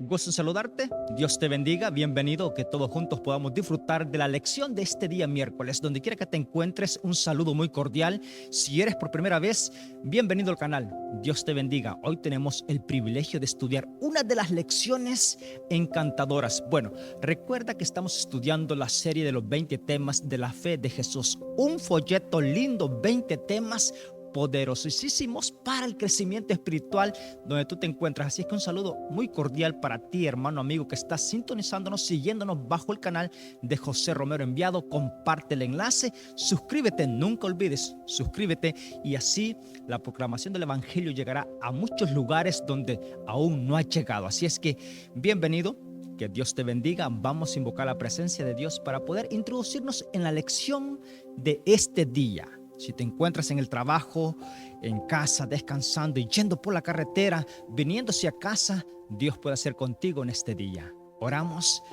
Gusto en saludarte, Dios te bendiga, bienvenido, que todos juntos podamos disfrutar de la lección de este día miércoles. Donde quiera que te encuentres, un saludo muy cordial. Si eres por primera vez, bienvenido al canal, Dios te bendiga. Hoy tenemos el privilegio de estudiar una de las lecciones encantadoras. Bueno, recuerda que estamos estudiando la serie de los 20 temas de la fe de Jesús. Un folleto lindo, 20 temas poderosísimos para el crecimiento espiritual donde tú te encuentras. Así es que un saludo muy cordial para ti, hermano, amigo, que estás sintonizándonos, siguiéndonos bajo el canal de José Romero Enviado. Comparte el enlace, suscríbete, nunca olvides, suscríbete, y así la proclamación del evangelio llegará a muchos lugares donde aún no ha llegado. Así es que bienvenido, que Dios te bendiga. Vamos a invocar la presencia de Dios para poder introducirnos en la lección de este día. Si te encuentras en el trabajo, en casa, descansando y yendo por la carretera, viniéndose a casa, Dios puede hacer contigo en este día. Oramos.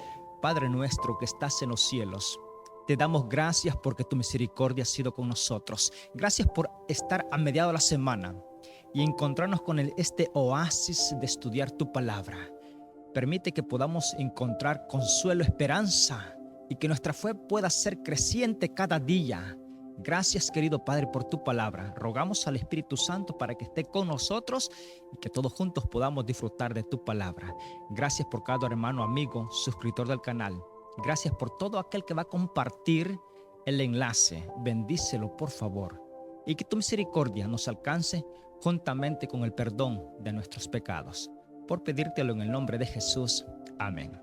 Padre nuestro que estás en los cielos, te damos gracias porque tu misericordia ha sido con nosotros. Gracias por estar a mediados de la semana y encontrarnos con este oasis de estudiar tu palabra. Permite que podamos encontrar consuelo, esperanza, y que nuestra fe pueda ser creciente cada día. Gracias, querido Padre, por tu palabra. Rogamos al Espíritu Santo para que esté con nosotros y que todos juntos podamos disfrutar de tu palabra. Gracias por cada hermano, amigo, suscriptor del canal. Gracias por todo aquel que va a compartir el enlace. Bendícelo, por favor. Y que tu misericordia nos alcance juntamente con el perdón de nuestros pecados. Por pedírtelo en el nombre de Jesús. Amén.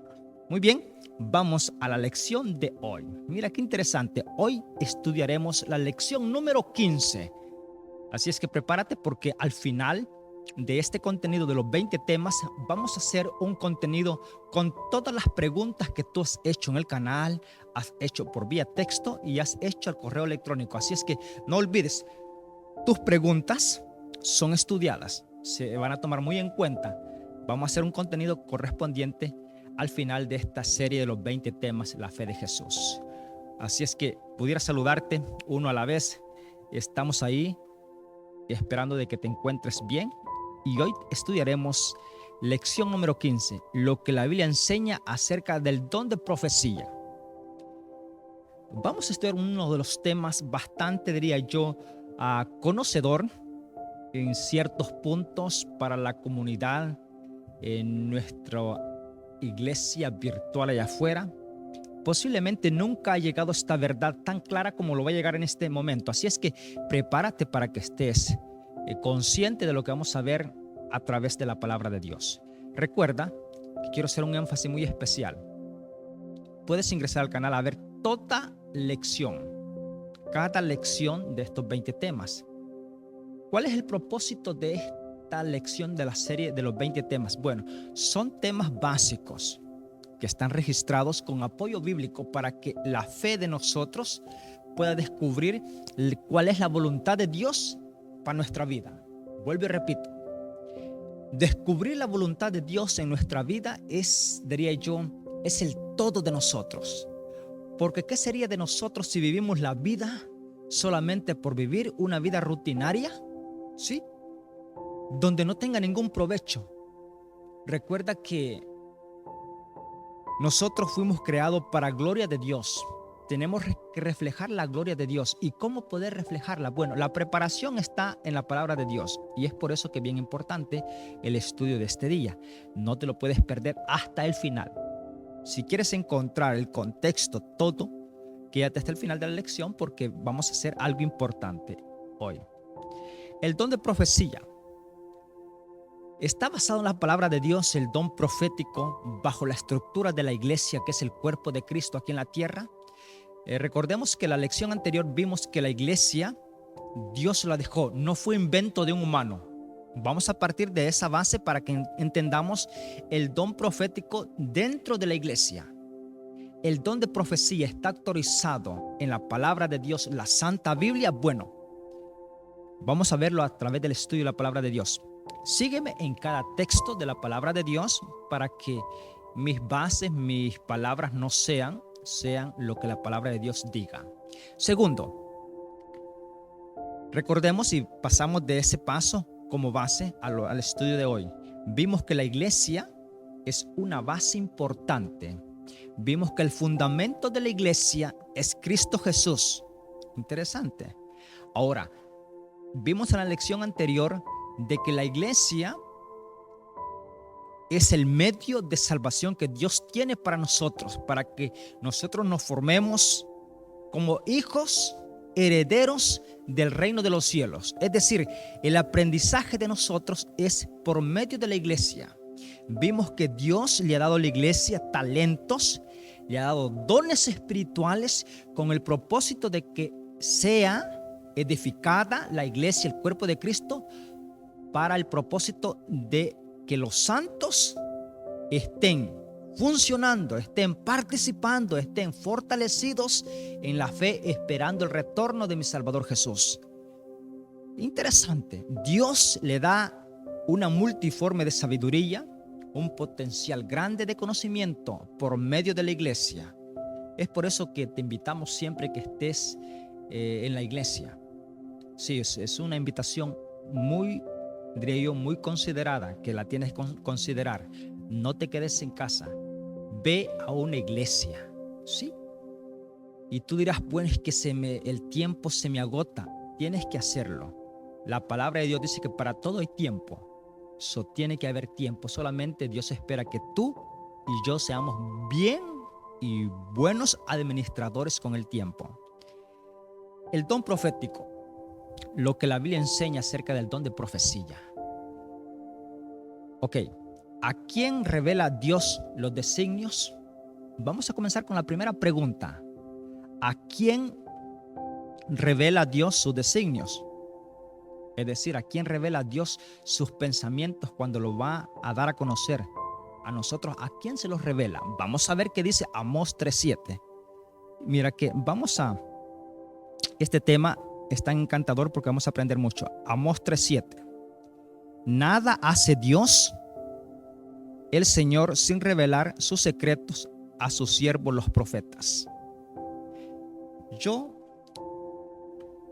Muy bien, vamos a la lección de hoy. Mira qué interesante. Hoy estudiaremos la lección número 15. Así es que prepárate, porque al final de este contenido de los 20 temas vamos a hacer un contenido con todas las preguntas que tú has hecho en el canal, has hecho por vía texto y has hecho al correo electrónico. Así es que no olvides, tus preguntas son estudiadas, se van a tomar muy en cuenta. Vamos a hacer un contenido correspondiente al final de esta serie de los 20 temas, la fe de Jesús. Así es que pudiera saludarte uno a la vez. Estamos ahí esperando de que te encuentres bien. Y hoy estudiaremos lección número 15, lo que la Biblia enseña acerca del don de profecía. Vamos a estudiar uno de los temas bastante, diría yo, conocedor en ciertos puntos para la comunidad en nuestra iglesia virtual allá afuera. Posiblemente nunca ha llegado esta verdad tan clara como lo va a llegar en este momento. Así es que prepárate para que estés consciente de lo que vamos a ver a través de la palabra de Dios. Recuerda que quiero hacer un énfasis muy especial. Puedes ingresar al canal a ver toda lección, cada lección de estos 20 temas. ¿Cuál es el propósito de esta lección de la serie de los 20 temas? Bueno, son temas básicos que están registrados con apoyo bíblico para que la fe de nosotros pueda descubrir cuál es la voluntad de Dios para nuestra vida. Vuelvo y repito, descubrir la voluntad de Dios en nuestra vida es, diría yo, es el todo de nosotros. Porque ¿qué sería de nosotros si vivimos la vida solamente por vivir una vida rutinaria? ¿Sí? Donde no tenga ningún provecho. Recuerda que nosotros fuimos creados para gloria de Dios. Tenemos que reflejar la gloria de Dios. ¿Y cómo poder reflejarla? Bueno, la preparación está en la palabra de Dios. Y es por eso que es bien importante el estudio de este día. No te lo puedes perder hasta el final. Si quieres encontrar el contexto todo, quédate hasta el final de la lección, porque vamos a hacer algo importante hoy. El don de profecía está basado en la palabra de Dios. El don profético, bajo la estructura de la iglesia, que es el cuerpo de Cristo aquí en la tierra. Recordemos que la lección anterior vimos que la iglesia, Dios la dejó, no fue invento de un humano. Vamos a partir de esa base para que entendamos el don profético dentro de la iglesia. El don de profecía está autorizado en la palabra de Dios, la Santa Biblia. Bueno, vamos a verlo a través del estudio de la palabra de Dios. Sígueme en cada texto de la palabra de Dios para que mis bases, mis palabras no sean lo que la palabra de Dios diga. Segundo, recordemos y pasamos de ese paso como base al estudio de hoy. Vimos que la iglesia es una base importante. Vimos que el fundamento de la iglesia es Cristo Jesús. Interesante. Ahora, vimos en la lección anterior de que la iglesia es el medio de salvación que Dios tiene para nosotros, para que nosotros nos formemos como hijos herederos del reino de los cielos. Es decir, el aprendizaje de nosotros es por medio de la iglesia. Vimos que Dios le ha dado a la iglesia talentos, le ha dado dones espirituales con el propósito de que sea edificada la iglesia, el cuerpo de Cristo, para el propósito de que los santos estén funcionando, estén participando, estén fortalecidos en la fe, esperando el retorno de mi Salvador Jesús. Interesante. Dios le da una multiforme de sabiduría, un potencial grande de conocimiento por medio de la iglesia. Es por eso que te invitamos siempre que estés en la iglesia. Sí, es una invitación muy, diría yo, muy considerada, que la tienes que considerar. No te quedes en casa. Ve a una iglesia, ¿sí? Y tú dirás, bueno, es que el tiempo se me agota. Tienes que hacerlo. La palabra de Dios dice que para todo hay tiempo. Tiene que haber tiempo. Solamente Dios espera que tú y yo seamos bien y buenos administradores con el tiempo. El don profético. Lo que la Biblia enseña acerca del don de profecía. Ok. ¿A quién revela Dios los designios? Vamos a comenzar con la primera pregunta. ¿A quién revela Dios sus designios? Es decir, ¿a quién revela Dios sus pensamientos cuando lo va a dar a conocer a nosotros? ¿A quién se los revela? Vamos a ver qué dice Amós 3:7. Mira que este tema es tan encantador porque vamos a aprender mucho. Amós 3:7. Nada hace Dios, el Señor, sin revelar sus secretos a sus siervos los profetas. Yo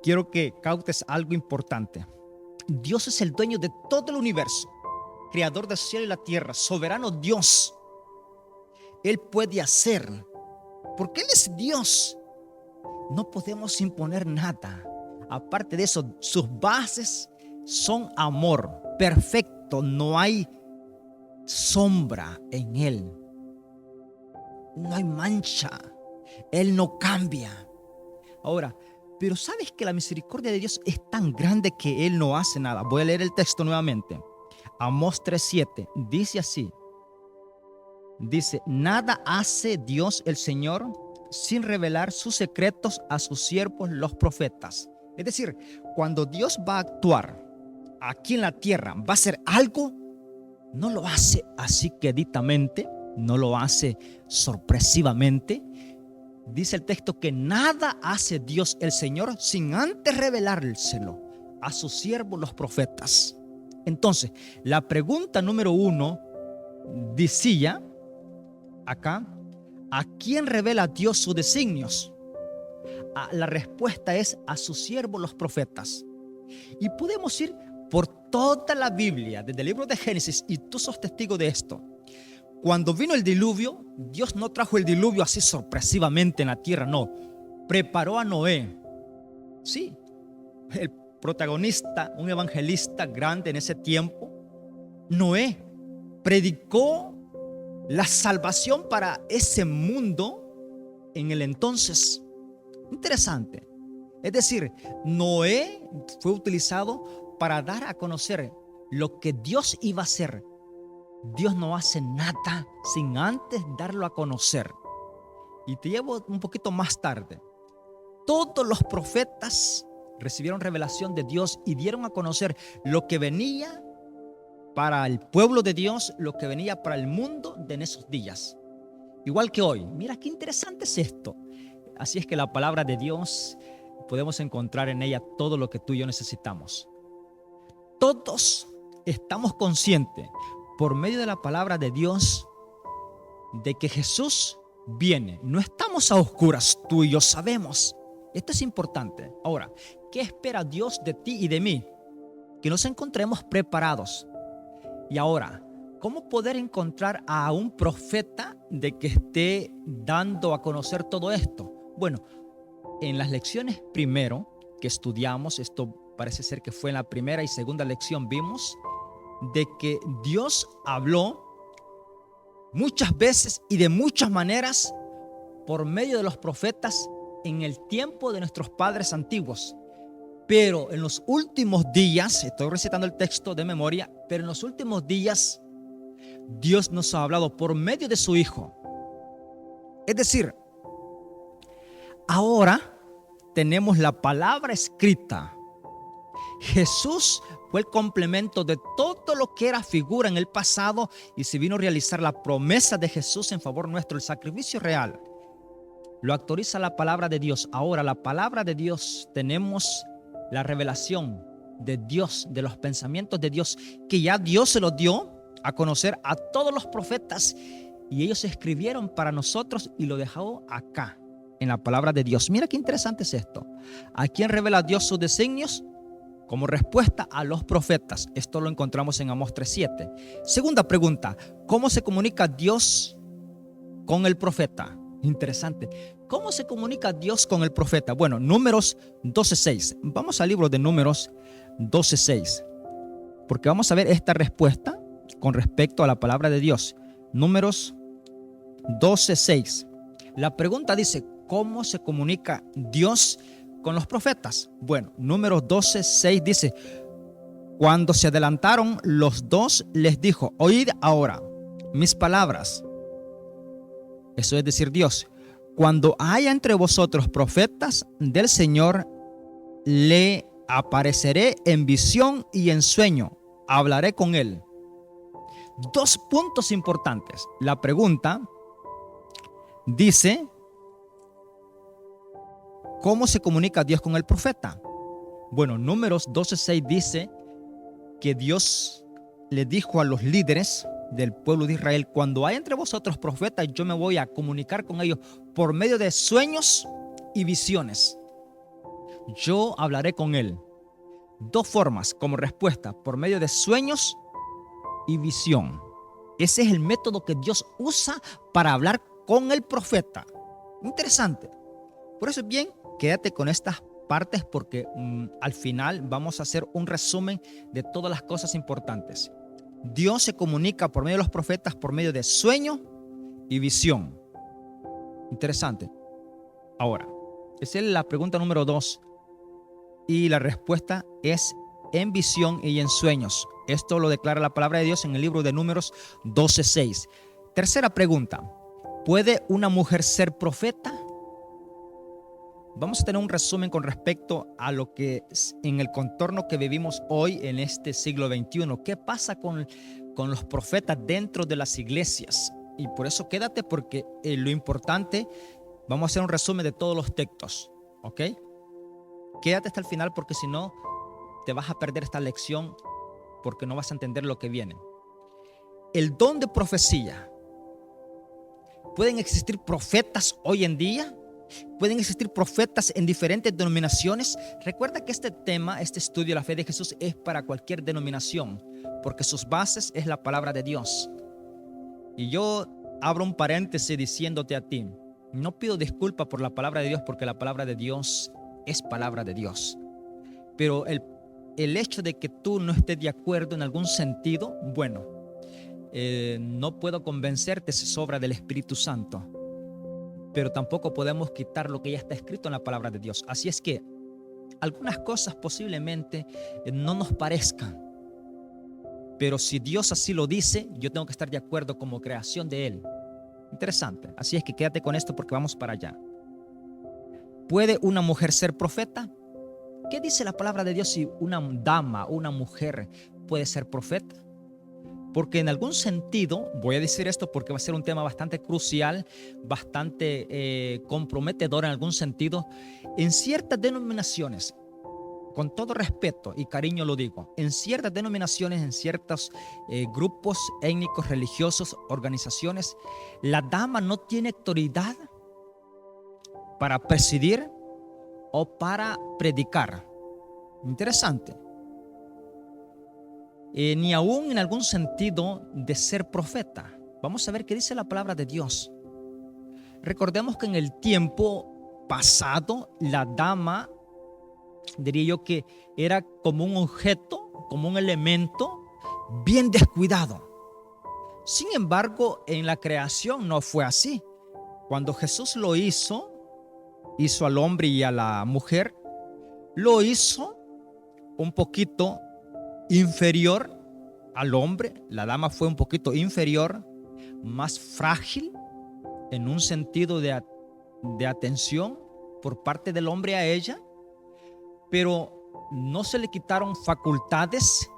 quiero que cautes algo importante. Dios es el dueño de todo el universo, creador del cielo y la tierra, soberano Dios. Él puede hacer, porque Él es Dios. No podemos imponer nada. Aparte de eso, sus bases son amor perfecto, no hay sombra en Él, no hay mancha, Él no cambia. Ahora, pero ¿sabes que la misericordia de Dios es tan grande que Él no hace nada? Voy a leer el texto nuevamente. Amós 3:7 dice así. Dice, nada hace Dios el Señor sin revelar sus secretos a sus siervos los profetas. Es decir, cuando Dios va a actuar aquí en la tierra, va a hacer algo, no lo hace así queditamente, no lo hace sorpresivamente. Dice el texto que nada hace Dios el Señor sin antes revelárselo a sus siervos los profetas. Entonces, la pregunta número 1 decía acá, ¿a quién revela Dios sus designios? La respuesta es a sus siervos los profetas. Y podemos ir por toda la Biblia, desde el libro de Génesis, y tú sos testigo de esto. Cuando vino el diluvio, Dios no trajo el diluvio así sorpresivamente en la tierra, no. Preparó a Noé. Sí, el protagonista, un evangelista grande en ese tiempo, Noé, predicó la salvación para ese mundo en el entonces. Interesante. Es decir, Noé fue utilizado para dar a conocer lo que Dios iba a hacer. Dios no hace nada sin antes darlo a conocer. Y te llevo un poquito más tarde. Todos los profetas recibieron revelación de Dios y dieron a conocer lo que venía para el pueblo de Dios, lo que venía para el mundo de en esos días. Igual que hoy. Mira qué interesante es esto. Así es que la palabra de Dios, podemos encontrar en ella todo lo que tú y yo necesitamos. Todos estamos conscientes por medio de la palabra de Dios de que Jesús viene. No estamos a oscuras, tú y yo sabemos. Esto es importante. Ahora, ¿qué espera Dios de ti y de mí? Que nos encontremos preparados. Y ahora, ¿cómo poder encontrar a un profeta de que esté dando a conocer todo esto? Bueno, en las lecciones primero que estudiamos, esto parece ser que fue en la primera y segunda lección, vimos de que Dios habló muchas veces y de muchas maneras por medio de los profetas en el tiempo de nuestros padres antiguos. Pero en los últimos días, estoy recitando el texto de memoria, pero en los últimos días Dios nos ha hablado por medio de su Hijo. Es decir, ahora tenemos la palabra escrita. Jesús fue el complemento de todo lo que era figura en el pasado y se vino a realizar la promesa de Jesús en favor nuestro, el sacrificio real. Lo autoriza la palabra de Dios. Ahora la palabra de Dios, tenemos la revelación de Dios, de los pensamientos de Dios, que ya Dios se los dio a conocer a todos los profetas y ellos escribieron para nosotros y lo dejó acá en la palabra de Dios. Mira qué interesante es esto. ¿A quién revela Dios sus designios? Como respuesta a los profetas. Esto lo encontramos en Amós 3:7. Segunda pregunta, ¿cómo se comunica Dios con el profeta? Interesante. ¿Cómo se comunica Dios con el profeta? Bueno, Números 12:6. Vamos al libro de Números 12:6, porque vamos a ver esta respuesta con respecto a la palabra de Dios. Números 12:6. La pregunta dice, ¿cómo se comunica Dios con los profetas? Bueno, Números 12:6 dice, cuando se adelantaron los dos, les dijo, oíd ahora mis palabras. Eso es decir, Dios, cuando haya entre vosotros profetas del Señor, le apareceré en visión y en sueño, hablaré con él. Dos puntos importantes. La pregunta dice, ¿cómo se comunica Dios con el profeta? Bueno, Números 12:6 dice que Dios le dijo a los líderes del pueblo de Israel, cuando hay entre vosotros profetas, yo me voy a comunicar con ellos por medio de sueños y visiones. Yo hablaré con él. Dos formas como respuesta, por medio de sueños y visión. Ese es el método que Dios usa para hablar con el profeta. Interesante. Por eso es bien, quédate con estas partes porque al final vamos a hacer un resumen de todas las cosas importantes. Dios se comunica por medio de los profetas por medio de sueño y visión. Interesante. Ahora, esa es la pregunta número 2 y la respuesta es en visión y en sueños. Esto lo declara la palabra de Dios en el libro de Números 12:6. Tercera pregunta, ¿puede una mujer ser profeta? Vamos a tener un resumen con respecto a lo que en el contorno que vivimos hoy en este siglo XXI. ¿Qué pasa con los profetas dentro de las iglesias? Y por eso quédate porque lo importante, vamos a hacer un resumen de todos los textos, ¿ok? Quédate hasta el final porque si no te vas a perder esta lección porque no vas a entender lo que viene. El don de profecía. ¿Pueden existir profetas hoy en día? ¿Pueden existir profetas en diferentes denominaciones? Recuerda que este tema, este estudio de la fe de Jesús es para cualquier denominación, porque sus bases es la palabra de Dios. Y yo abro un paréntesis diciéndote a ti, no pido disculpas por la palabra de Dios, porque la palabra de Dios es palabra de Dios. Pero el hecho de que tú no estés de acuerdo en algún sentido, bueno, no puedo convencerte si sobra del Espíritu Santo. Pero tampoco podemos quitar lo que ya está escrito en la palabra de Dios. Así es que algunas cosas posiblemente no nos parezcan, pero si Dios así lo dice, yo tengo que estar de acuerdo como creación de Él. Interesante. Así es que quédate con esto porque vamos para allá. ¿Puede una mujer ser profeta? ¿Qué dice la palabra de Dios si una dama, una mujer puede ser profeta? Porque en algún sentido, voy a decir esto porque va a ser un tema bastante crucial, bastante comprometedor en algún sentido, en ciertas denominaciones, con todo respeto y cariño lo digo, en ciertas denominaciones, en ciertos grupos étnicos, religiosos, organizaciones, la dama no tiene autoridad para presidir o para predicar. Interesante. ni aún en algún sentido de ser profeta. Vamos a ver qué dice la palabra de Dios. Recordemos que en el tiempo pasado, la dama, diría yo que era como un objeto, como un elemento bien descuidado. Sin embargo, en la creación no fue así. Cuando Jesús lo hizo al hombre y a la mujer, lo hizo un poquito inferior al hombre. La dama fue un poquito inferior, más frágil en un sentido de atención por parte del hombre a ella, pero no se le quitaron facultades,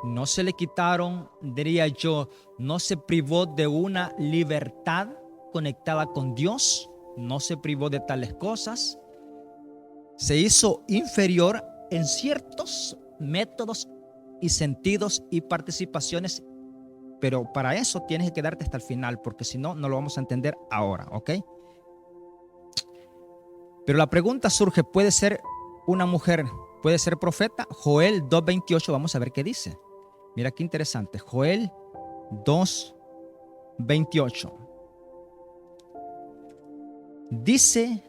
no se le quitaron, diría yo, no se privó de una libertad conectada con Dios, no se privó de tales cosas. Se hizo inferior en ciertos métodos y sentidos y participaciones, pero para eso tienes que quedarte hasta el final, porque si no, no lo vamos a entender ahora, ¿ok? Pero la pregunta surge, ¿puede ser una mujer, puede ser profeta? Joel 2:28, vamos a ver qué dice. Mira qué interesante, Joel 2:28. Dice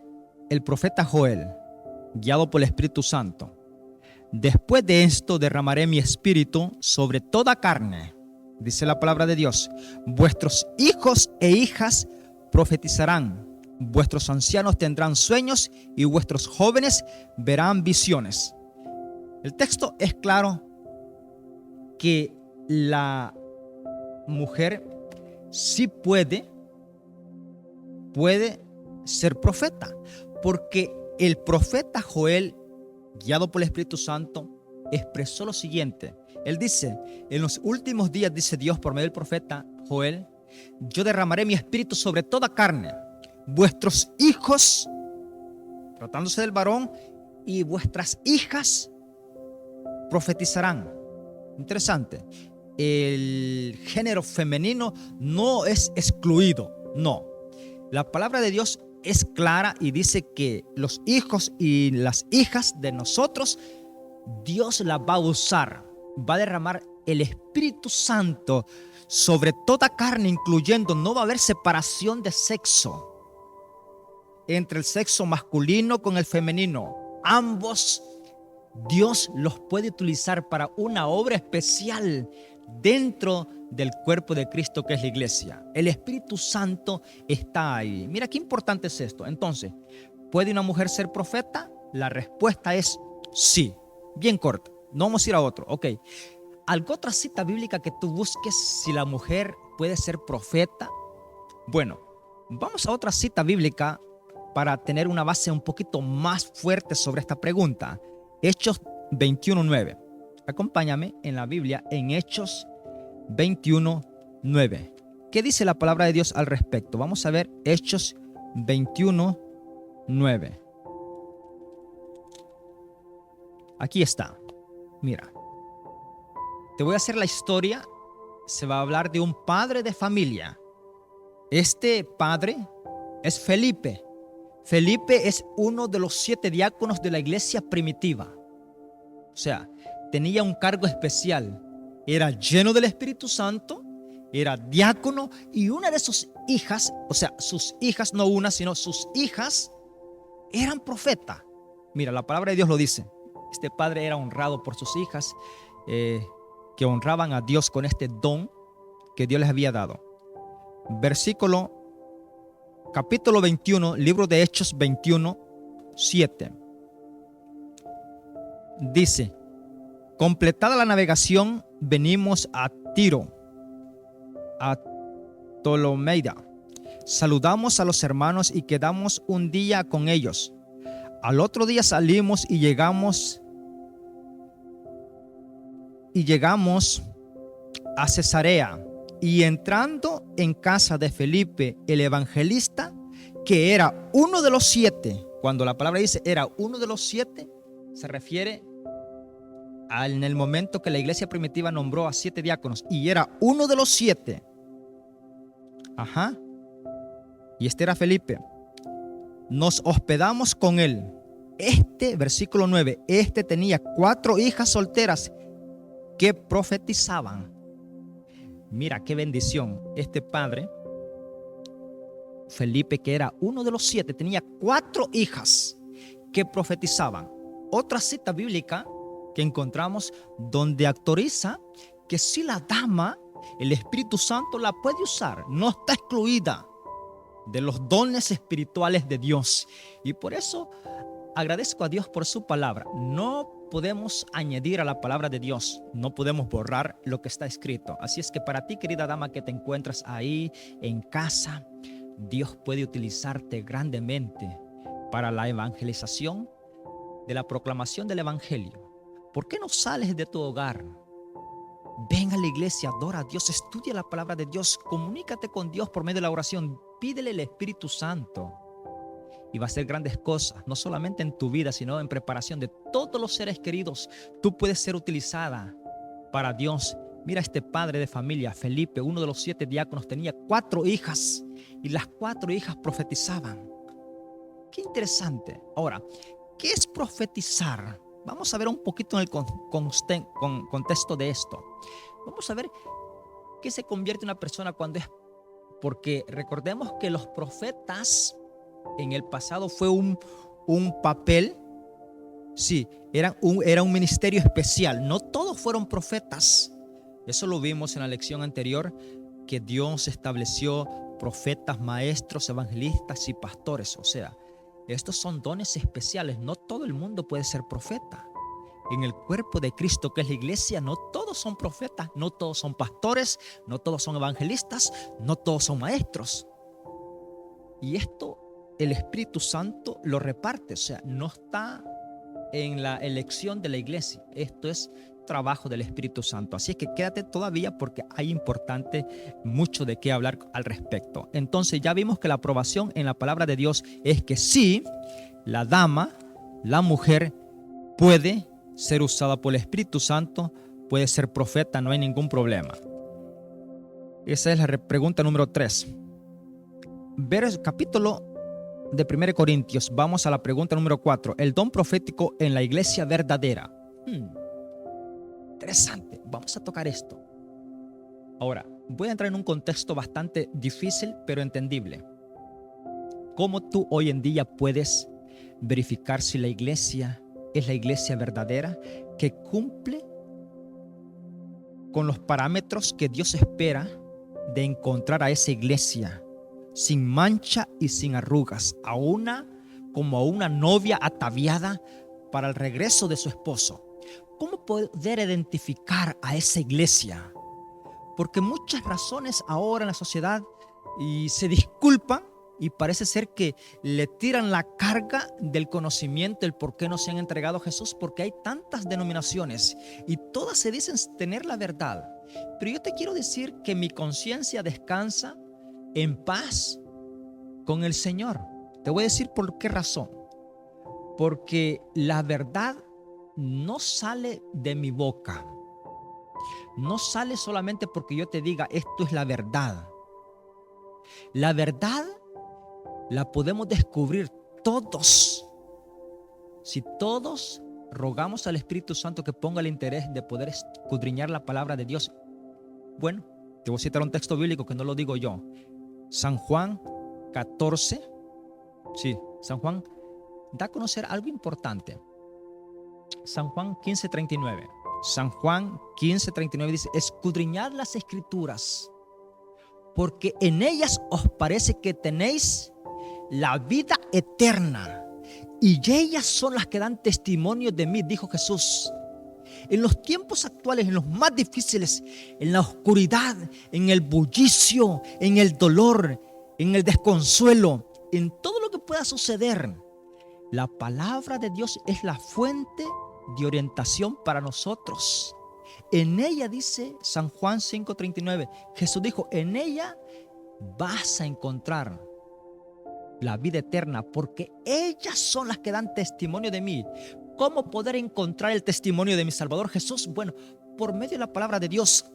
el profeta Joel, guiado por el Espíritu Santo: después de esto derramaré mi espíritu sobre toda carne, dice la palabra de Dios. Vuestros hijos e hijas profetizarán, vuestros ancianos tendrán sueños y vuestros jóvenes verán visiones. El texto es claro que la mujer sí puede ser profeta, porque el profeta Joel, guiado por el Espíritu Santo, expresó lo siguiente. Él dice, en los últimos días, dice Dios por medio del profeta Joel, yo derramaré mi espíritu sobre toda carne. Vuestros hijos, tratándose del varón, y vuestras hijas profetizarán. Interesante. El género femenino no es excluido, no. La palabra de Dios es clara y dice que los hijos y las hijas de nosotros, Dios las va a usar, va a derramar el Espíritu Santo sobre toda carne, incluyendo, no va a haber separación de sexo entre el sexo masculino con el femenino. Ambos Dios los puede utilizar para una obra especial dentro del cuerpo de Cristo, que es la iglesia. El Espíritu Santo está ahí. Mira qué importante es esto. Entonces, ¿puede una mujer ser profeta? La respuesta es sí. Bien corta. No vamos a ir a otro. Ok. ¿Alguna otra cita bíblica que tú busques si la mujer puede ser profeta? Bueno, vamos a otra cita bíblica para tener una base un poquito más fuerte sobre esta pregunta. Hechos 21:9. Acompáñame en la Biblia en Hechos 21:9. ¿Qué dice la palabra de Dios al respecto? Vamos a ver Hechos 21:9. Aquí está. Mira. Te voy a hacer la historia. Se va a hablar de un padre de familia. Este padre es Felipe. Felipe es uno de los 7 diáconos de la iglesia primitiva. O sea, tenía un cargo especial. Era lleno del Espíritu Santo, era diácono, y una de sus hijas, o sea, sus hijas, no una, sino sus hijas, eran profetas. Mira, la palabra de Dios lo dice. Este padre era honrado por sus hijas, que honraban a Dios con este don que Dios les había dado. Capítulo 21, libro de Hechos 21:7. Dice: completada la navegación, venimos a Tiro, a Ptolomeida. Saludamos a los hermanos y quedamos un día con ellos. Al otro día salimos y llegamos a Cesarea. Y entrando en casa de Felipe el evangelista, que era uno de los 7, cuando la palabra dice era uno de los 7, se refiere en el momento que la iglesia primitiva nombró a 7 diáconos, y era uno de los 7. Ajá. Y este era Felipe. Nos hospedamos con él. Versículo 9, tenía 4 hijas solteras que profetizaban. Mira qué bendición. Este padre, Felipe, que era uno de los 7, tenía 4 hijas que profetizaban. Otra cita bíblica que encontramos donde autoriza que si la dama, el Espíritu Santo la puede usar, no está excluida de los dones espirituales de Dios. Y por eso agradezco a Dios por su palabra. No podemos añadir a la palabra de Dios, no podemos borrar lo que está escrito. Así es que para ti, querida dama, que te encuentras ahí en casa, Dios puede utilizarte grandemente para la evangelización, de la proclamación del evangelio. ¿Por qué no sales de tu hogar? Ven a la iglesia, adora a Dios, estudia la palabra de Dios, comunícate con Dios por medio de la oración, pídele el Espíritu Santo y va a hacer grandes cosas, no solamente en tu vida, sino en preparación de todos los seres queridos. Tú puedes ser utilizada para Dios. Mira, este padre de familia, Felipe, uno de los 7 diáconos, tenía 4 hijas y las 4 hijas profetizaban. Qué interesante. Ahora, ¿qué es profetizar? Vamos a ver un poquito en el contexto de esto. Vamos a ver qué se convierte una persona cuando es... Porque recordemos que los profetas en el pasado fue un papel, sí, era un ministerio especial. No todos fueron profetas. Eso lo vimos en la lección anterior, que Dios estableció profetas, maestros, evangelistas y pastores. O sea, estos son dones especiales. No todo el mundo puede ser profeta. En el cuerpo de Cristo, que es la iglesia, no todos son profetas, no todos son pastores, no todos son evangelistas, no todos son maestros. Y esto el Espíritu Santo lo reparte, o sea, no está en la elección de la iglesia. Esto es trabajo del Espíritu Santo. Así es que quédate todavía porque hay mucho de qué hablar al respecto. Entonces ya vimos que la aprobación en la palabra de Dios es que sí, la dama, la mujer puede ser usada por el Espíritu Santo, puede ser profeta, no hay ningún problema. Esa es la pregunta número 3. Capítulo de 1 Corintios. Vamos a la pregunta número 4. El don profético en la iglesia verdadera. Interesante. Vamos a tocar esto. Ahora, voy a entrar en un contexto bastante difícil, pero entendible. ¿Cómo tú hoy en día puedes verificar si la iglesia es la iglesia verdadera, que cumple con los parámetros que Dios espera de encontrar a esa iglesia sin mancha y sin arrugas, como a una novia ataviada para el regreso de su esposo? ¿Cómo poder identificar a esa iglesia? Porque muchas razones ahora en la sociedad y se disculpan y parece ser que le tiran la carga del conocimiento, el por qué no se han entregado a Jesús, porque hay tantas denominaciones y todas se dicen tener la verdad. Pero yo te quiero decir que mi conciencia descansa en paz con el Señor. Te voy a decir por qué razón. Porque la verdad no sale de mi boca. No sale solamente porque yo te diga esto es la verdad. La verdad la podemos descubrir todos. Si todos rogamos al Espíritu Santo que ponga el interés de poder escudriñar la palabra de Dios. Bueno, te voy a citar un texto bíblico que no lo digo yo. San Juan 14. Sí, San Juan da a conocer algo importante. San Juan 15:39. San Juan 15:39 dice: escudriñad las escrituras, porque en ellas os parece que tenéis la vida eterna, y ellas son las que dan testimonio de mí, dijo Jesús. En los tiempos actuales, en los más difíciles, en la oscuridad, en el bullicio, en el dolor, en el desconsuelo, en todo lo que pueda suceder, la palabra de Dios es la fuente de orientación para nosotros. En ella, dice San Juan 5:39, Jesús dijo: en ella vas a encontrar la vida eterna, porque ellas son las que dan testimonio de mí. ¿Cómo poder encontrar el testimonio de mi Salvador Jesús? Bueno, por medio de la palabra de Dios,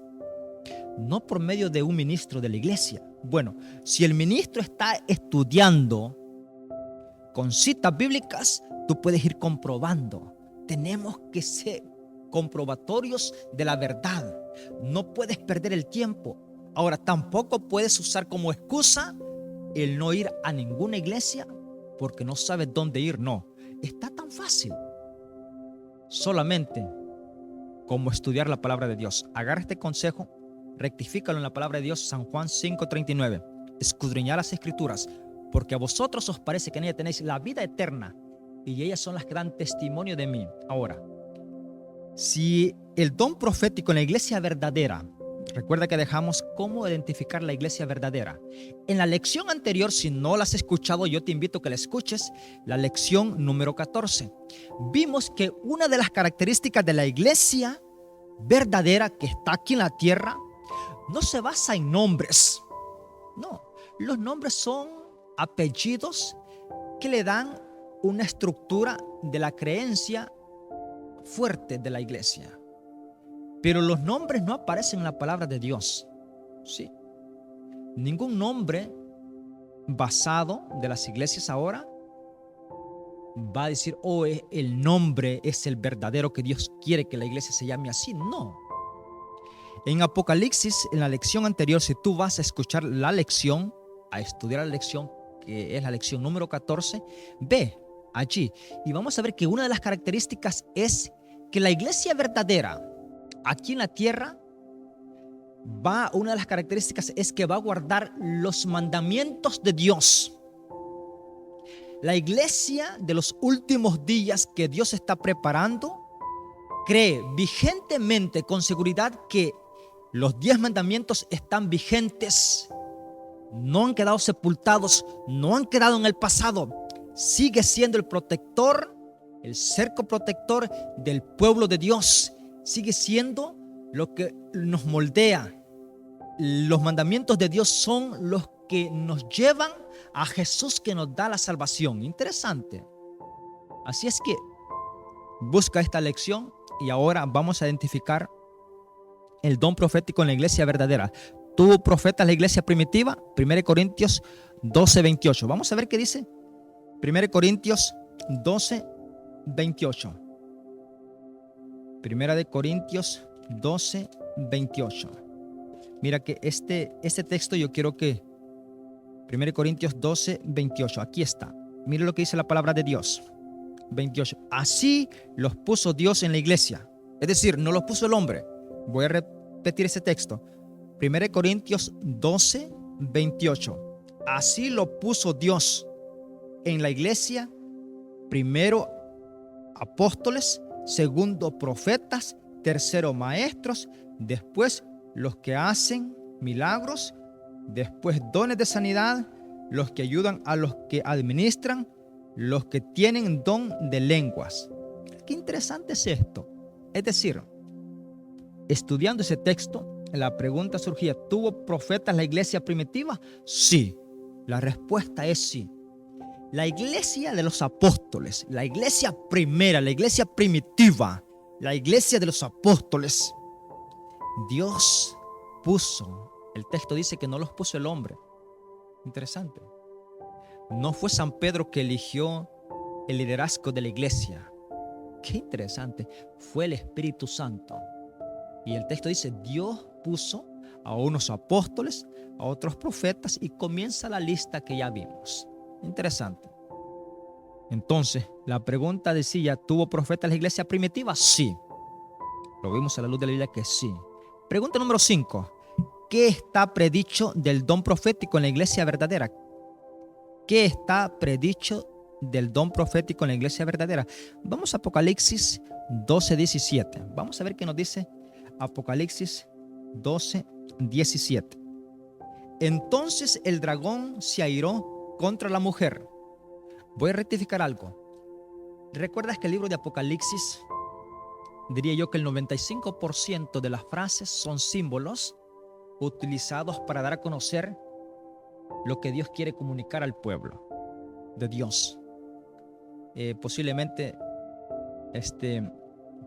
no por medio de un ministro de la iglesia. Bueno, si el ministro está estudiando con citas bíblicas, tú puedes ir comprobando. Tenemos que comprobatorios de la verdad. No puedes perder el tiempo. Ahora, tampoco puedes usar como excusa el no ir a ninguna iglesia porque no sabes dónde ir. No, está tan fácil. Solamente como estudiar la palabra de Dios. Agarra este consejo, rectifícalo en la palabra de Dios, San Juan 5:39. Escudriñad las escrituras, porque a vosotros os parece que en ellas tenéis la vida eterna, y ellas son las que dan testimonio de mí. Ahora, si el don profético en la iglesia verdadera, recuerda que dejamos cómo identificar la iglesia verdadera. En la lección anterior, si no la has escuchado, yo te invito a que la escuches, la lección número 14. Vimos que una de las características de la iglesia verdadera que está aquí en la tierra no se basa en nombres. No, los nombres son apellidos que le dan una estructura de la creencia fuerte de la iglesia. Pero los nombres no aparecen en la palabra de Dios. Sí. Ningún nombre basado de las iglesias ahora va a decir, oh, el nombre es el verdadero que Dios quiere que la iglesia se llame así. No. En Apocalipsis, en la lección anterior, si tú vas a escuchar la lección, a estudiar la lección, que es la lección número 14, ve allí y vamos a ver que una de las características es que la iglesia verdadera aquí en la tierra una de las características es que va a guardar los mandamientos de Dios. La iglesia de los últimos días que Dios está preparando cree vigentemente, con seguridad, que los 10 mandamientos están vigentes, no han quedado sepultados, no han quedado en el pasado. Sigue siendo el protector, el cerco protector del pueblo de Dios. Sigue siendo lo que nos moldea. Los mandamientos de Dios son los que nos llevan a Jesús, que nos da la salvación. Interesante. Así es que busca esta lección y ahora vamos a identificar el don profético en la iglesia verdadera. ¿Tuvo profetas la iglesia primitiva? 1 Corintios 12:28. Vamos a ver qué dice 1 Corintios 12:28. 1 Corintios 12:28. Mira que este texto yo quiero que 1 Corintios 12:28, aquí está. Mira lo que dice la palabra de Dios. 28. Así los puso Dios en la iglesia. Es decir, no los puso el hombre. Voy a repetir ese texto. 1 Corintios 12:28. Así lo puso Dios en la iglesia. Primero apóstoles, segundo profetas, tercero maestros, después los que hacen milagros, después dones de sanidad, los que ayudan a los que administran, los que tienen don de lenguas. Qué interesante es esto. Es decir, estudiando ese texto, la pregunta surgía, ¿tuvo profetas la iglesia primitiva? Sí. La respuesta es sí. La iglesia de los apóstoles, la iglesia primera, la iglesia primitiva, la iglesia de los apóstoles, Dios puso, el texto dice que no los puso el hombre. Interesante. No fue San Pedro que eligió el liderazgo de la iglesia. Qué interesante. Fue el Espíritu Santo. Y el texto dice, Dios puso a unos apóstoles, a otros profetas, y comienza la lista que ya vimos. Interesante. Entonces, la pregunta decía, ¿tuvo profetas la iglesia primitiva? Sí. Lo vimos a la luz de la Biblia que sí. Pregunta número 5. ¿Qué está predicho del don profético en la iglesia verdadera? ¿Qué está predicho del don profético en la iglesia verdadera? Vamos a Apocalipsis 12:17. Vamos a ver qué nos dice Apocalipsis 12:17. Entonces el dragón se airó contra la mujer. Voy a rectificar algo. ¿Recuerdas que el libro de Apocalipsis, diría yo que el 95% de las frases son símbolos utilizados para dar a conocer lo que Dios quiere comunicar al pueblo de Dios? Posiblemente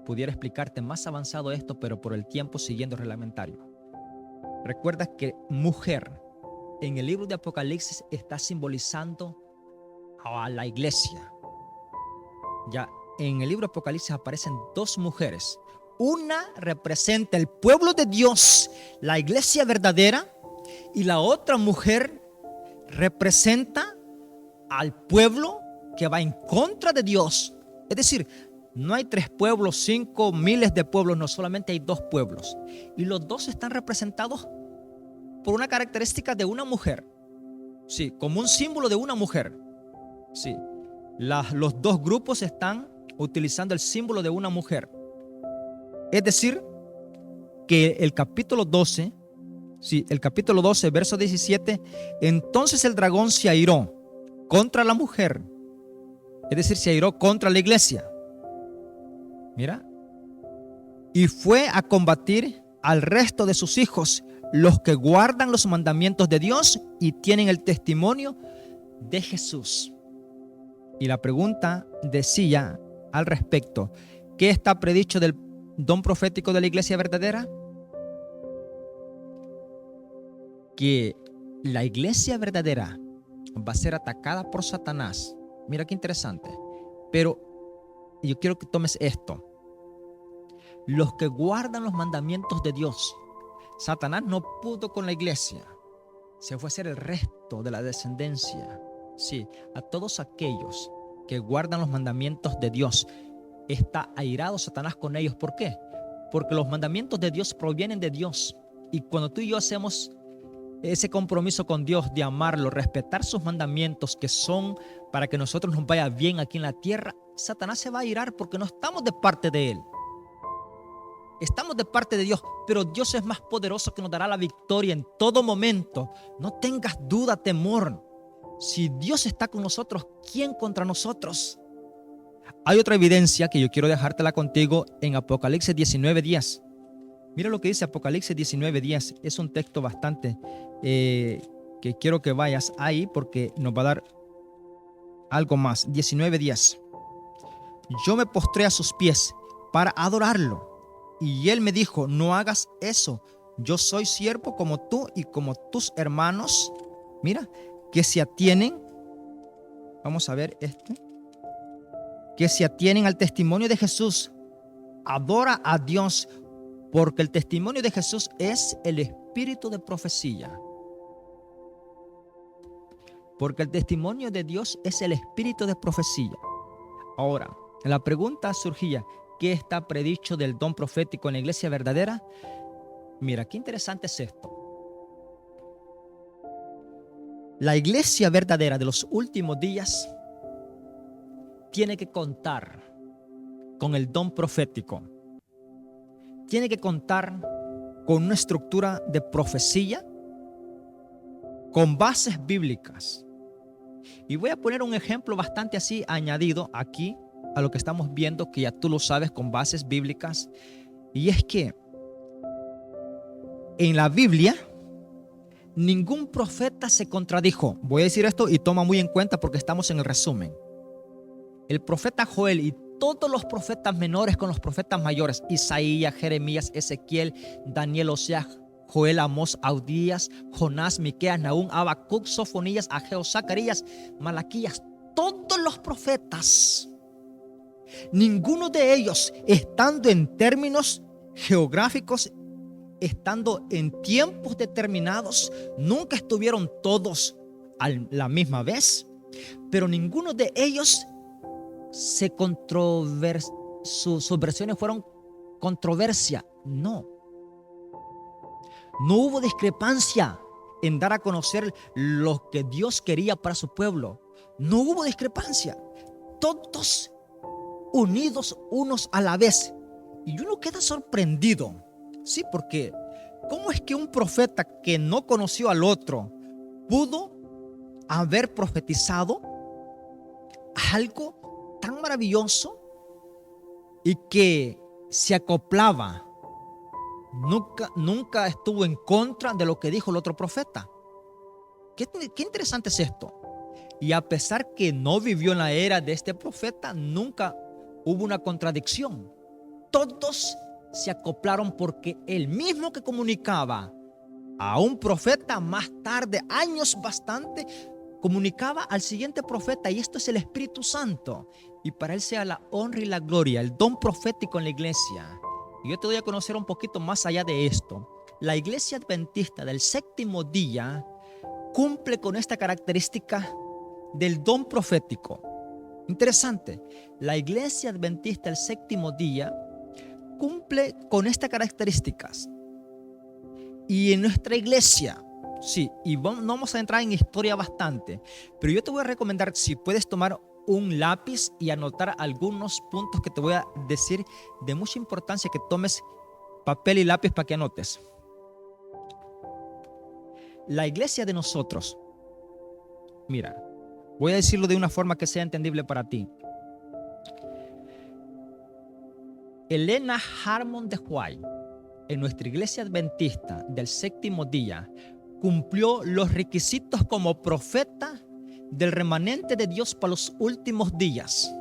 pudiera explicarte más avanzado esto, pero por el tiempo siguiendo el reglamentario. Recuerda que mujer en el libro de Apocalipsis está simbolizando a la iglesia. Ya en el libro de Apocalipsis aparecen dos mujeres. Una representa el pueblo de Dios, la iglesia verdadera, y la otra mujer representa al pueblo que va en contra de Dios. Es decir, no hay 3 pueblos, 5 miles de pueblos, no, solamente hay 2 pueblos. Y los 2 están representados por una característica de una mujer. Sí, como un símbolo de una mujer. Sí, los 2 grupos están utilizando el símbolo de una mujer. Es decir, que el capítulo 12, sí, el capítulo 12, verso 17, entonces el dragón se airó contra la mujer. Es decir, se airó contra la iglesia. Mira. Y fue a combatir al resto de sus hijos, los que guardan los mandamientos de Dios y tienen el testimonio de Jesús. Y la pregunta decía al respecto, ¿qué está predicho del don profético de la iglesia verdadera? Que la iglesia verdadera va a ser atacada por Satanás. Mira qué interesante. Pero yo quiero que tomes esto. Los que guardan los mandamientos de Dios. Satanás no pudo con la iglesia. Se fue a hacer el resto de la descendencia. Sí, a todos aquellos que guardan los mandamientos de Dios. Está airado Satanás con ellos. ¿Por qué? Porque los mandamientos de Dios provienen de Dios. Y cuando tú y yo hacemos ese compromiso con Dios de amarlo, respetar sus mandamientos que son para que nosotros nos vaya bien aquí en la tierra, Satanás se va a airar porque no estamos de parte de él. Estamos de parte de Dios, pero Dios es más poderoso que nos dará la victoria en todo momento. No tengas duda, temor. Si Dios está con nosotros, ¿quién contra nosotros? Hay otra evidencia que yo quiero dejártela contigo en Apocalipsis 19:10. Mira lo que dice Apocalipsis 19:10. Es un texto bastante que quiero que vayas ahí porque nos va a dar algo más. 19:10. Yo me postré a sus pies para adorarlo. Y él me dijo, no hagas eso. Yo soy siervo como tú y como tus hermanos. Mira, que se atienen. Vamos a ver esto. Que se atienen al testimonio de Jesús. Adora a Dios, porque el testimonio de Jesús es el espíritu de profecía. Porque el testimonio de Dios es el espíritu de profecía. Ahora, la pregunta surgía, ¿qué está predicho del don profético en la iglesia verdadera? Mira, qué interesante es esto. La iglesia verdadera de los últimos días tiene que contar con el don profético. Tiene que contar con una estructura de profecía con bases bíblicas. Y voy a poner un ejemplo bastante así añadido aquí a lo que estamos viendo, que ya tú lo sabes, con bases bíblicas. Y es que en la Biblia ningún profeta se contradijo. Voy a decir esto y toma muy en cuenta porque estamos en el resumen. El profeta Joel y todos los profetas menores con los profetas mayores, Isaías, Jeremías, Ezequiel, Daniel, Oseas, Joel, Amós, Abdías, Jonás, Miqueas, Nahum, Habacuc, Sofonías, Ageo, Zacarías, Malaquías, todos los profetas, ninguno de ellos, estando en términos geográficos, estando en tiempos determinados, nunca estuvieron todos a la misma vez, pero ninguno de ellos sus versiones fueron controversia. No hubo discrepancia en dar a conocer lo que Dios quería para su pueblo. No hubo discrepancia. Todos unidos unos a la vez. Y uno queda sorprendido. Sí, porque ¿cómo es que un profeta que no conoció al otro pudo haber profetizado algo tan maravilloso y que se acoplaba? Nunca estuvo en contra de lo que dijo el otro profeta. Qué interesante es esto. Y a pesar que no vivió en la era de este profeta, nunca hubo una contradicción. Todos se acoplaron porque el mismo que comunicaba a un profeta más tarde, años bastante, comunicaba al siguiente profeta, y esto es el Espíritu Santo. Y para él sea la honra y la gloria, el don profético en la iglesia. Y yo te doy a conocer un poquito más allá de esto. La iglesia adventista del séptimo día cumple con esta característica del don profético. Interesante. La iglesia adventista del séptimo día cumple con estas características. Y en nuestra iglesia, sí, y no vamos a entrar en historia bastante, pero yo te voy a recomendar, si puedes tomar un lápiz y anotar algunos puntos que te voy a decir de mucha importancia, que tomes papel y lápiz para que anotes. La iglesia de nosotros, mira, voy a decirlo de una forma que sea entendible para ti. Elena Harmon de White, en nuestra iglesia adventista del séptimo día, cumplió los requisitos como profeta del remanente de Dios para los últimos días.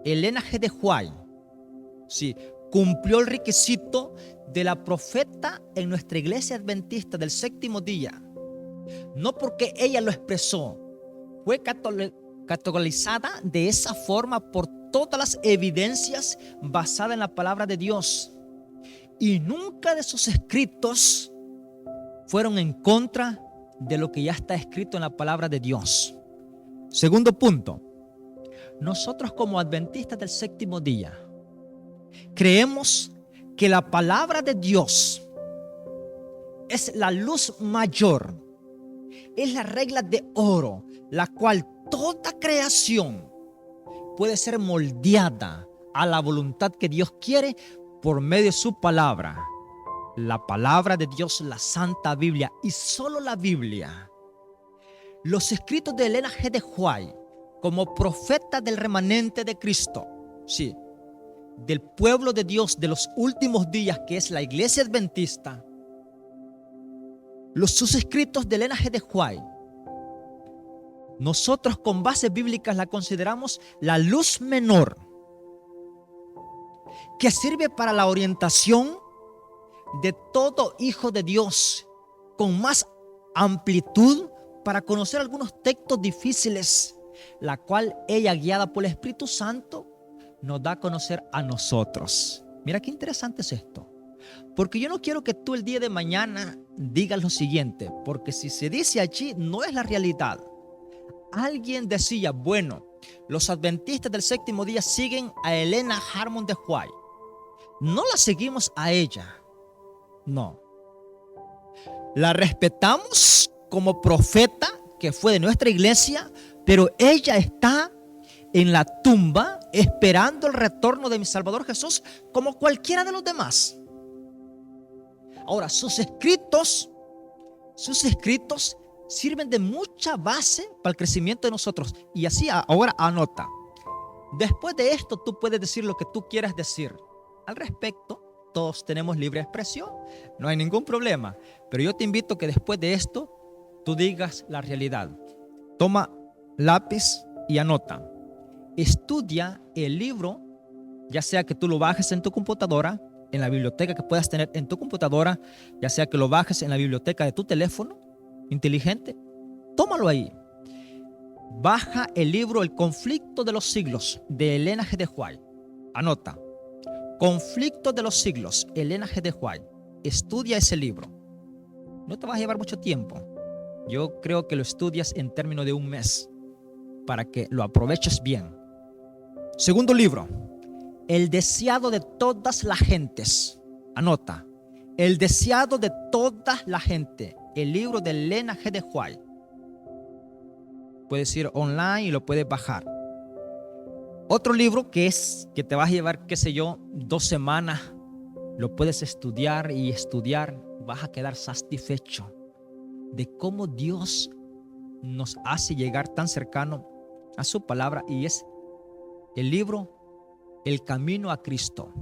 Elena G. de White, sí, cumplió el requisito de la profeta en nuestra iglesia adventista del séptimo día. No porque ella lo expresó, fue categorizada de esa forma por todas las evidencias basadas en la palabra de Dios. Y nunca de sus escritos fueron en contra de lo que ya está escrito en la palabra de Dios. Segundo punto, nosotros como adventistas del séptimo día creemos que la palabra de Dios es la luz mayor, es la regla de oro, la cual toda creación puede ser moldeada a la voluntad que Dios quiere por medio de su palabra. La palabra de Dios, la Santa Biblia, y solo la Biblia. Los escritos de Elena G. de White como profeta del remanente de Cristo, sí, del pueblo de Dios de los últimos días, que es la iglesia adventista. Sus escritos de Elena G. de White, nosotros con bases bíblicas la consideramos la luz menor, que sirve para la orientación de todo hijo de Dios, con más amplitud para conocer algunos textos difíciles, la cual ella, guiada por el Espíritu Santo, nos da a conocer a nosotros. Mira qué interesante es esto, porque yo no quiero que tú el día de mañana digas lo siguiente, porque si se dice allí no es la realidad. Alguien decía, bueno, los adventistas del séptimo día siguen a Elena Harmon de White, no la seguimos a ella. No. La respetamos como profeta que fue de nuestra iglesia, pero ella está en la tumba esperando el retorno de mi Salvador Jesús como cualquiera de los demás. Ahora, sus escritos sirven de mucha base para el crecimiento de nosotros. Y así ahora anota. Después de esto tú puedes decir lo que tú quieras decir al respecto. Todos tenemos libre expresión, no hay ningún problema. Pero yo te invito a que después de esto tú digas la realidad. Toma lápiz y anota. Estudia el libro, ya sea que tú lo bajes en tu computadora, en la biblioteca que puedas tener en tu computadora, ya sea que lo bajes en la biblioteca de tu teléfono inteligente. Tómalo ahí. Baja el libro El conflicto de los siglos de Elena G. de White. Anota. Conflicto de los siglos, Elena G. de White. Estudia ese libro. No te va a llevar mucho tiempo. Yo creo que lo estudias en términos de un mes para que lo aproveches bien. Segundo libro, El deseado de todas las gentes. Anota. El deseado de toda la gente. El libro de Elena G. de White. Puedes ir online y lo puedes bajar. Otro libro que te vas a llevar, qué sé yo, 2 semanas, lo puedes estudiar y estudiar, vas a quedar satisfecho de cómo Dios nos hace llegar tan cercano a su palabra, y es el libro El Camino a Cristo.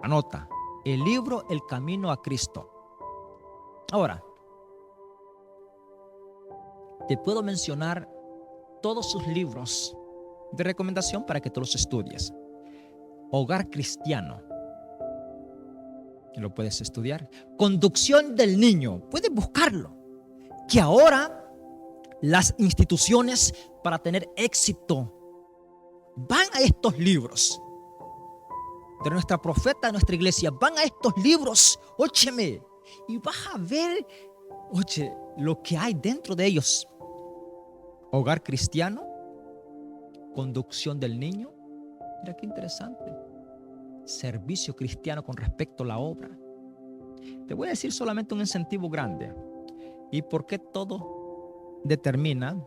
Anota, el libro El Camino a Cristo. Ahora, te puedo mencionar todos sus libros de recomendación para que tú los estudies. Hogar Cristiano, lo puedes estudiar. Conducción del niño, puedes buscarlo. Que ahora las instituciones, para tener éxito, van a estos libros. de nuestra profeta de nuestra iglesia. Van a estos libros, óyeme, y vas a ver, oye, lo que hay dentro de ellos. Hogar cristiano, conducción del niño. Mira qué interesante. Servicio cristiano con respecto a la obra. Te voy a decir solamente un incentivo grande. ¿Y por qué todo determina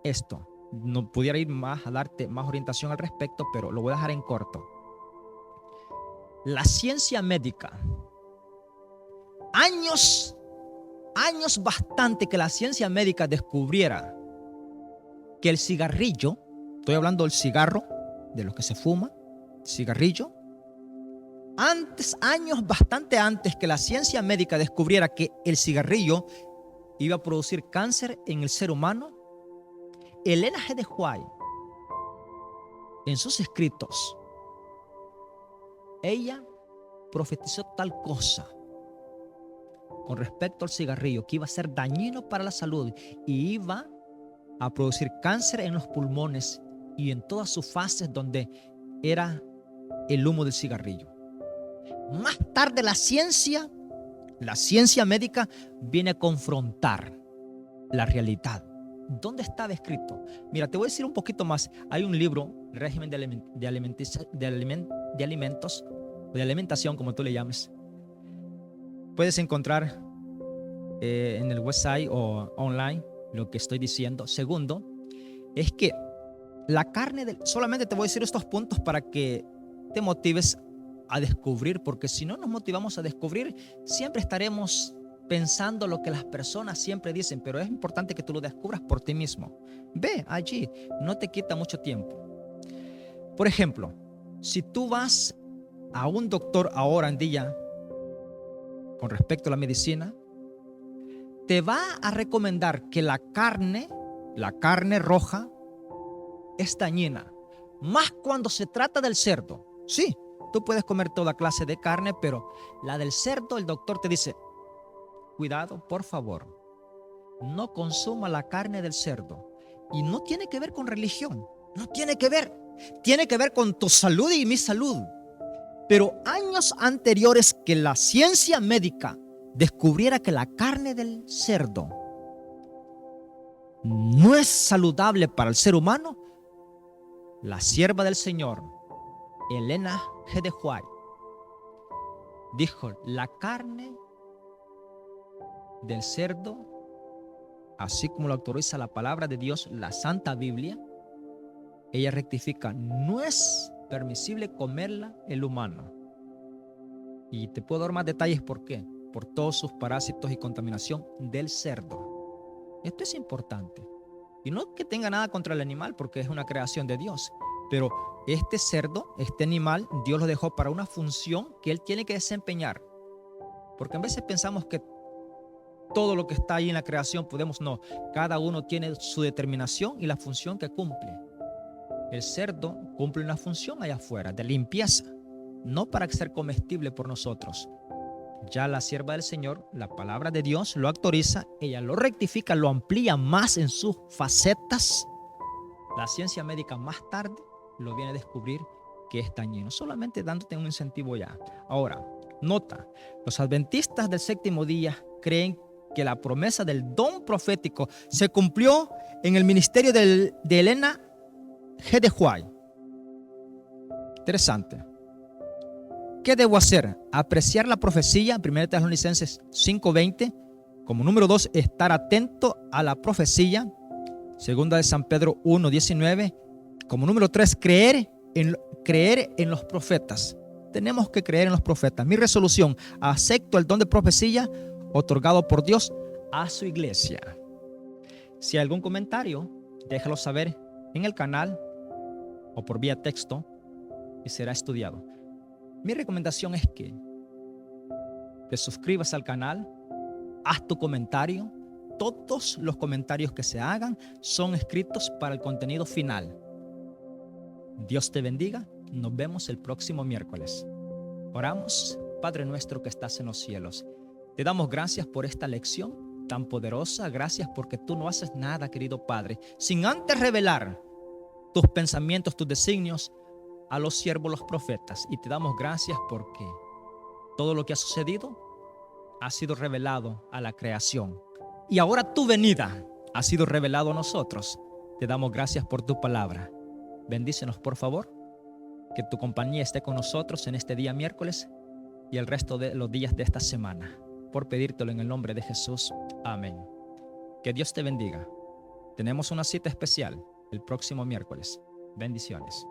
esto? No pudiera ir más a darte más orientación al respecto, pero lo voy a dejar en corto. La ciencia médica. Años bastante que la ciencia médica descubriera que el cigarrillo, estoy hablando del cigarro, de lo que se fuma, cigarrillo, años bastante antes que la ciencia médica descubriera que el cigarrillo iba a producir cáncer en el ser humano, Elena G. de White, en sus escritos, ella profetizó tal cosa con respecto al cigarrillo, que iba a ser dañino para la salud y iba a producir cáncer en los pulmones y en todas sus fases donde era el humo del cigarrillo. Más tarde la ciencia médica viene a confrontar la realidad. ¿Dónde estaba escrito? Mira, te voy a decir un poquito más. Hay un libro, Régimen de Alimentos, o de alimentación, como tú le llames. Puedes encontrar en el website o online lo que estoy diciendo. Segundo, es que la carne solamente te voy a decir estos puntos para que te motives a descubrir, porque si no nos motivamos a descubrir, siempre estaremos pensando lo que las personas siempre dicen, pero es importante que tú lo descubras por ti mismo. Ve allí, no te quita mucho tiempo. Por ejemplo, si tú vas a un doctor ahora en día con respecto a la medicina, te va a recomendar que la carne roja es dañina, más cuando se trata del cerdo. Sí, tú puedes comer toda clase de carne, pero la del cerdo, el doctor te dice, cuidado, por favor, no consuma la carne del cerdo. Y no tiene que ver con religión, no tiene que ver, tiene que ver con tu salud y mi salud. Pero años anteriores que la ciencia médica descubriera que la carne del cerdo no es saludable para el ser humano, la sierva del Señor, Elena G. de White, dijo, la carne del cerdo, así como lo autoriza la palabra de Dios, la Santa Biblia, ella rectifica, no es permisible comerla el humano. Y te puedo dar más detalles por qué. Por todos sus parásitos y contaminación del cerdo. Esto es importante. Y no que tenga nada contra el animal, porque es una creación de Dios. Pero este cerdo, este animal, Dios lo dejó para una función que él tiene que desempeñar. Porque a veces pensamos que todo lo que está ahí en la creación podemos, no. Cada uno tiene su determinación y la función que cumple. El cerdo cumple una función allá afuera, de limpieza, no para ser comestible por nosotros. Ya la sierva del Señor, la palabra de Dios, lo autoriza, ella lo rectifica, lo amplía más en sus facetas. La ciencia médica más tarde lo viene a descubrir que es dañino, solamente dándote un incentivo ya. Ahora, nota, los adventistas del séptimo día creen que la promesa del don profético se cumplió en el ministerio de Elena G. de White. Interesante. ¿Qué debo hacer? Apreciar la profecía, 1 Tesalonicenses 5:20. Como número 2, estar atento a la profecía, 2 de San Pedro 1:19. Como número 3, creer en los profetas. Tenemos que creer en los profetas. Mi resolución, acepto el don de profecía otorgado por Dios a su iglesia. Si hay algún comentario, déjalo saber en el canal o por vía texto y será estudiado. Mi recomendación es que te suscribas al canal, haz tu comentario. Todos los comentarios que se hagan son escritos para el contenido final. Dios te bendiga. Nos vemos el próximo miércoles. Oramos. Padre nuestro que estás en los cielos, te damos gracias por esta lección tan poderosa. Gracias porque tú no haces nada, querido Padre, sin antes revelar tus pensamientos, tus designios a los siervos, los profetas, y te damos gracias porque todo lo que ha sucedido ha sido revelado a la creación. Y ahora tu venida ha sido revelado a nosotros. Te damos gracias por tu palabra. Bendícenos, por favor. Que tu compañía esté con nosotros en este día miércoles y el resto de los días de esta semana. Por pedírtelo en el nombre de Jesús. Amén. Que Dios te bendiga. Tenemos una cita especial el próximo miércoles. Bendiciones.